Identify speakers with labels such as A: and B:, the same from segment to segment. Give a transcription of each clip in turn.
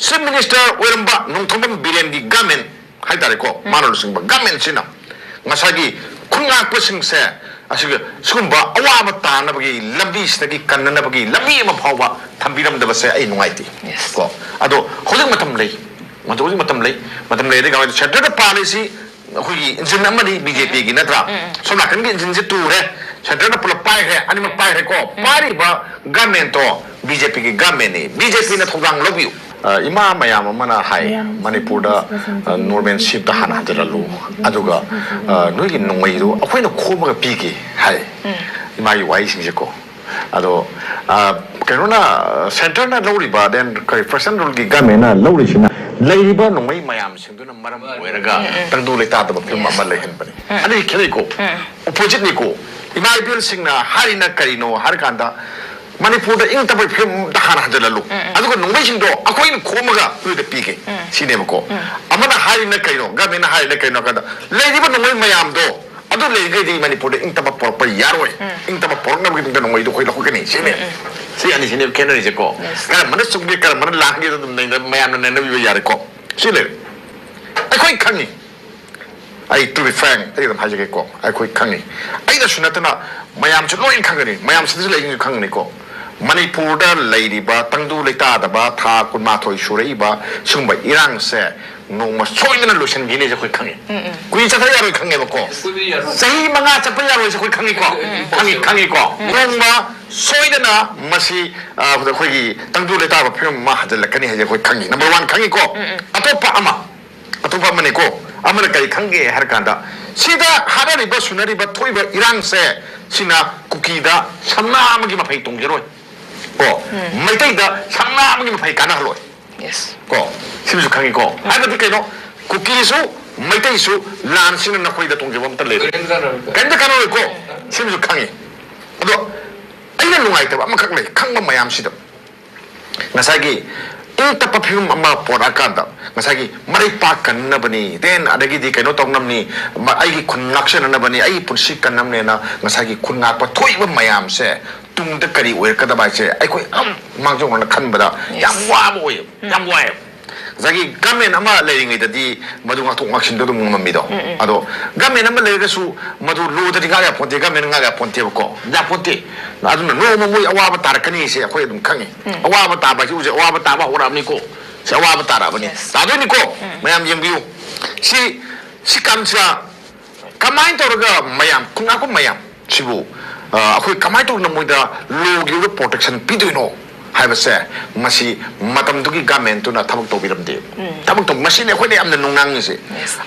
A: Chief Minister Oiramba Nongthomam Birengi Government Haidareko Manol Singba Government Sina Masagi Kunga Pushing Se Asiga Sumba Awaba Tanabagi Labi Stagi Kananabagi Labi Mapawa Tambiram the Base A Nuiti.
B: Yes.
A: Go Ado Holding Matamley Matoli Matamley they go to check the policy Hui Zinamani BJP Ginatra so like an engine to Chadana Pulapai Animal Pireko Pariba Government or BJP Government BJP not Hong love you. Ima mayam mana hai Manipurda Norman ship the Hana de la Lu Aduga Nugi Nomaido a point of Koma Piki hai Ima Wise Jiko Ado Karuna Santana Loriba then Person Rugi Gamena Lorishina Ladiba Nomai Mayam Sinduna Maram Weraga Tandu Leta the Mama Lehenbari and he Keliko Opposite Nico Ima Bill Singna Harina Karino Harkanda Manipur ing tabi film tahan hajar lalu. Aduh kan nunggu do, aku ini komaga tu itu pike, sini aku. Amana hari nak kaino, gak mana hari nak kaino kata. Lagi pun nunggu mayam do. Aduh lagi di Manipur ing tabi por yarwe, ing tabi por nak kita nunggu itu kau lakukan ini sini. Sini sini kena ni jeko. Kalau mana sungguh kalau mana lagi tu mayam nana biar yarko. Sini. Aku ini kangi. Ay to be frank, ay dalam hajar ko. Aku ini kangi. Ay dah sunat na mayam cuma ini kangi. Mayam sedih lagi kangi ko. Manipurda ladiba tangdu leta daba tha kunma thoi shuraiba sungba irang se nongma soidana lusen gine je khoi khangi kui cha thaya ro khange bako sahi manga chapa ya ro je khoi khangi ko khangi ko nongma soidana masi khoi gi tangdu leta ba phim ma hajal kani je khoi khangi number 1 khangi ko atopa mane ko amana kai khange har kanda sida harari ba sunari ba thoi ba irang se sina kukida samna amagi ma phai tonggeroi ko mai tai da samna amagi ma phai kana haloi
B: Yes.
A: ko simsu khangi ko ai ba dikeno kuki su mai tai su lan sina na khoi da tongge bam ta le kanda kana ko simsu khangi ado ai na lungai ta ba ma khak le khangba mayam sidam ngasagi ing tapa phim ama pora kanda ngasagi mari pa kanna bani then adagi di keno tongnam ni ai gi khunnak na bani ai punsi kanam ne na ngasagi khunnak pa thoi ba mayam se tung da kari oir kada ba se ai koi mangjong na khan bada yam wa bo yam wa zagi gamen ama leiring ida di madu nga tok maksin do mum mamido ado gamen ama leire su madu lu da diga ya ponte gamen nga ya ponte ko da ponte adu no mo mo awa ba tar kani se ko dum khangi awa ba ta ba ju je awa ba ta ba ora ni ko se awa ba ta ra bani ta do ni ko mayam yem biu si kamsa kamai to ga mayam kunga ko mayam sibu akhoi kamai to na moida lo gi protection piduino 하이버세 마시 마담두기 가멘투나 타박도 비람데 타박도 마시네 코네 암는 농낭이세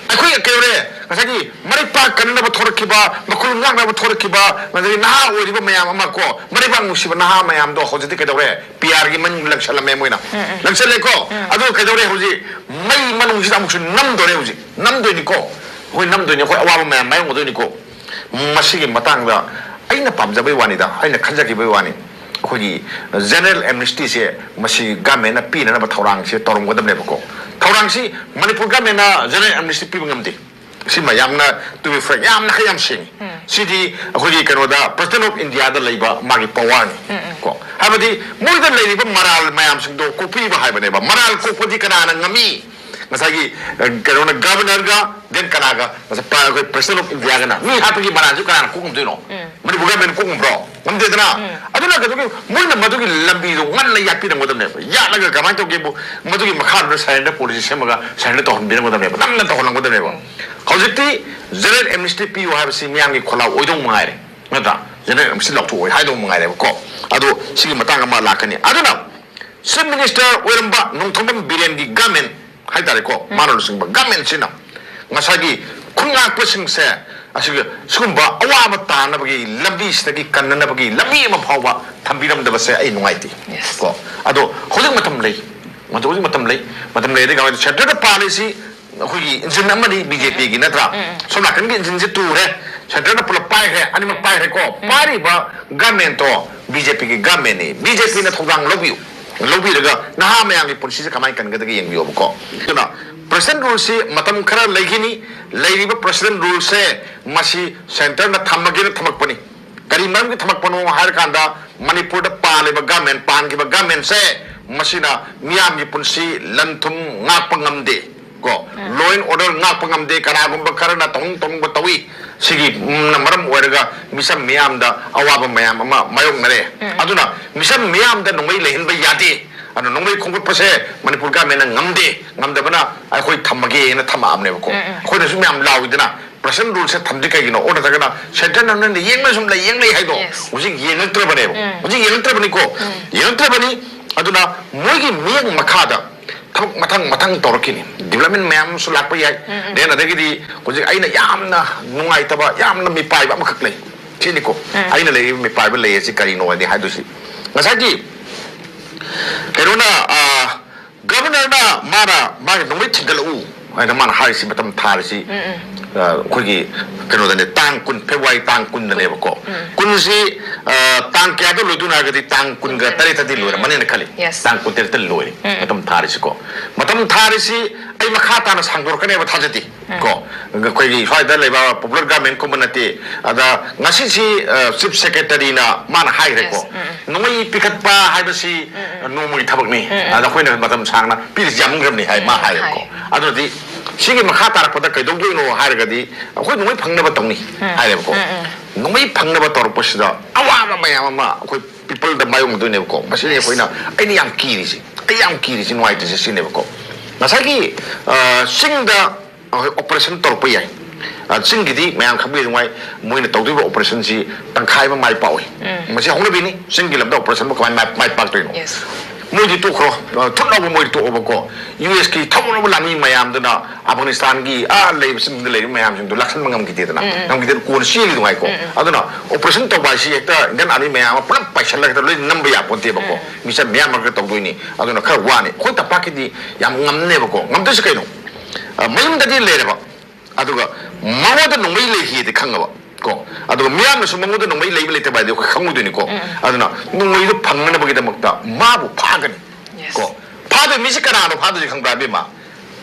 A: 아코이 깨오래 가사기 머리파 간나버 토르키바 마콜 낭나버 토르키바 마자기 나 오리바 마얌 아마코 머리바 무시바 나 마얌도 호지디 깨도래 피아르기 만 락살라메 모이나 락살레코 아도 깨도래 호지 마이 만웅시다 무시 남도래 호지 남도니코 호이 남도니 호이 아와바 마얌 마이 오도니코 마시기 마땅다 아이나 밤자베 와니다 아이나 칸자기베 와니 거기 general amnesty 세 마시 가메나 피나 바 타랑시 토롱 거담 레버고 타랑시 마니푸르 가메나 general amnesty 피빙감데 시마 얌나 투비 프렉 얌나 하얌싱 시디 거기 그노다 president of india 다 레이바 마기 파와니 고 하버디 모이다 레이바 마랄 마얌싱도 코피바 하이바네바 마랄 코포디 카나나 ngami ngasagi karona governor ga den kanaga masa pa ko president of india ga na ni hapagi maraju kana ko kum dino mari buga men ko kum bro ngamde dana aduna ga jogi mulna madugi lambi do ngan la yapi na modam ne ya la ga gaman to ge bu madugi makhar do sainde police semaga sainde to hon bin modam ne namna to hon modam ne ba hojiti general amnesty pi wa habsi miyang gi khola oidong mangai ngata general amnesty lok to oi haidong mangai ko ado sigi matang ma lakani aduna chief minister oiramba nongthomam birengi government 하이다리고 말을 쓴거 가면 지나 마사기 쿵악 버싱세 아시게 수금바 아와바 따나버기 람비스다기 간나버기 람비마 파와 담비람다버세 아이 농아이티 고 아도 호ling matam lei matam lei ga chapter policy hui injin amani bjp gi natra somla kan gi injin je tu re chapter pula pai he anima pai he ko pari ba government to bjp gi government ni bjp na thogang lobby lobby daga naha mayang gi policy kamai kan ga daga yeng biyo ko tuna president rule se matam khara legini leiriba president rule se masi center na thamagi na thamak pani kari mam gi thamak pano har kanda manipur da pale ba government pan gi ba government se masina miyamgi punsi lantum ngakpangamde ko law and order ngakpangamde kanagumba karana tong batawi sigi maram oiraga misam miyamda awaba mayam ama mayong nare aduna misam miyamda nongmai lehinba yade ano nongmai khongkut pase manipur ga mena ngamde bana akhoi thamage na thama amne ko khoi na sum yam lawidna present rule se thamdi kai no order daga na center na ne yeng na sum la yeng lai hai do uji yeng tra bane uji yeng tra bani ko yeng tra bani aduna moigi miyang makhada matang torokini development mayam su lakpa yai den adagidi uji aina yamna nungai taba yamna mi pai ba makhak lai chini ko aina lai mi pai ba lai si kari no ani haidu si ngasagi kerona governor na mara nongmai thinggalu aina mana haisi batam tharisi kogi keno dane tang kun phewai tang kun dane ko kun si tang kya do loduna gadi tang kun ga tari tadi lora mane na khali tang kun tel tel lori matam tharisi ko matam tharisi ai makha ta na sangdor kane ba thajati ko kogi faida leba popular government community ada ngasi si chief secretary na mana haire ko nongoi pikat pa haibasi nomoi thabak ni ada khoina matam sangna pi jam gram ni hai ma haire ko adodi 시기 막 하다라보다 그 동조인으로 하려거디 거기 너무 방나바 동니 하려고 너무 방나바 떨어 보시다 아와마 마야마 거기 people 마용도 내고 마시네 거기나 아니 양 길이지 양 길이지 노아이트 시네고 나사기 싱다 오퍼레이션 떨어 보야 싱기디 마양 갑게 정말 뭐이나 도도 오퍼레이션지 땅카이만 많이 빠오이 마시 홍르비니 싱기랍다 오퍼레이션 뭐 그만 많이 빠뜨리노 모두 또 그러 툭나고 모두 또 오버고 USK 타고나고 라미 마야암드나 아프가니스탄기 레이브스들 레이 마야암중도 락산망감 기대드나 남기들 고는 시엘이도 있고 아드나 오퍼레이션 또 바시 했다 난 아니 마야마 플랍 바샬라가 들 넘버야 본테 보고 미사 마야마가 또 도이니 아드나 카 와네 코타 파키디 얌 ngam네 보고 ngam듯이 가이노 마임다디 레레바 아두가 마와도 농메이 레히데 칸가 거 아도 미안해 수명도 농메이 레이블 때 봐야 되고 강무도니고 아드나 농메이도 방문해 보게 되먹다 마부 파거니 거 파도 미식가나도 파도지 강다비 마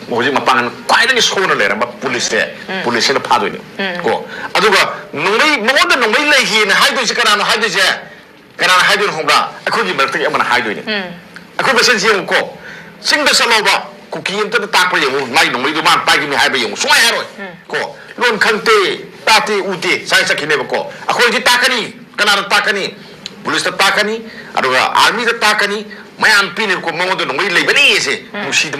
A: 뭐지 막 방은 과이등이 소원을 내라 막 불리세는 파도니 거 아두가 농메이 뭐도 농메이 레히는 하이도 시가나는 하이도지 가나 하이도는 홍라 그거지 말때 아무나 하이도니 그거 무슨 지용 거 싱도 살로바 국기인도 딱 봐요 마이 농메이도 만 빠기미 하이베 용 소야로 거 론 칸테 ताते उते science किने बको अखोई ताकनी कनार ताकनी police ताकनी अरुगा army ताकनी मयाम पिने को ममदो नंगै लेबनी एसे नुसीद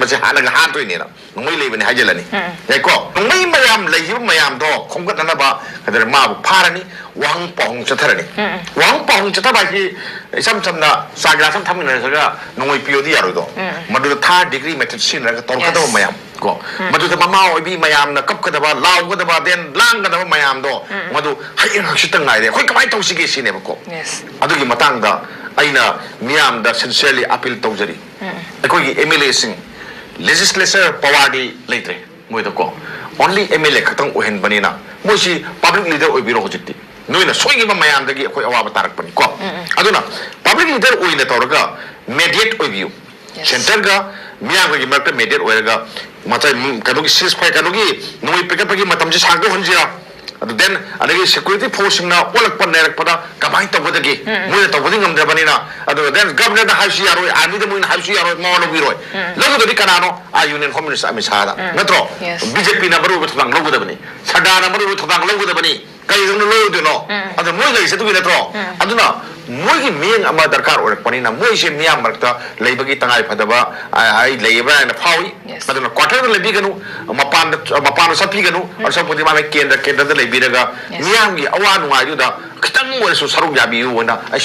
A: मसे हालगा हातोइने न नंगै लेबनी हाइजलनी याको नंगै मयाम लेहिब मयाम दो खोंगतना बा कदर माबु फारनी वांग पाउंग चथरनी वांग पाउंग चथबाकी समसमना साग्रा सम थमिनसगा नंगै पियोदि यारोदो मदु 3 डिग्री मेथड सिनरगा तोरकदो मयाम को मदु ममा ओबी मयाम न कपकदबा लावगदबा देन लांगदबा मयाम दो मदु हाइंग हसितंग नाइदे खोइ कमाइ तौसिगे सिनेबको अदुगी मतंगदा aina miyam da sincerely appeal tawjari akoi MLA sing legislature power di leitre moi da ko only MLA khatang ohen banina moi si public leader oibiro hojiti noina soigi ba mayam dagi akoi awa tarak pani ko aduna public leader oina tawraga mediate oibiu center ga miyam ga marta mediate oiraga matai kanogi ceasefire kanogi noi pekapagi matamji sagdo honjira adu then adagi security force na olak pan nerak pada kamai tawdagi moi tawding ngamdrabanina adu then governor da hausi yaro army da moi hausi yaro ngolo biroi logo dodi kanano a union communist ami sada natro BJP na baru thang logo da bani sada na baru thang logo da bani kai dum logo do no adu moi lai setu natro aduna moi gi miyang ama darkar orak panina moi se miyam marta leibagi tangai phadaba ai leiba na phawi aduna quarter da lebi ganu mapan sapi ganu or sapodi ma kendra da lebi daga miyam gi awa nuai da khitang mo so saruk yabi wona ai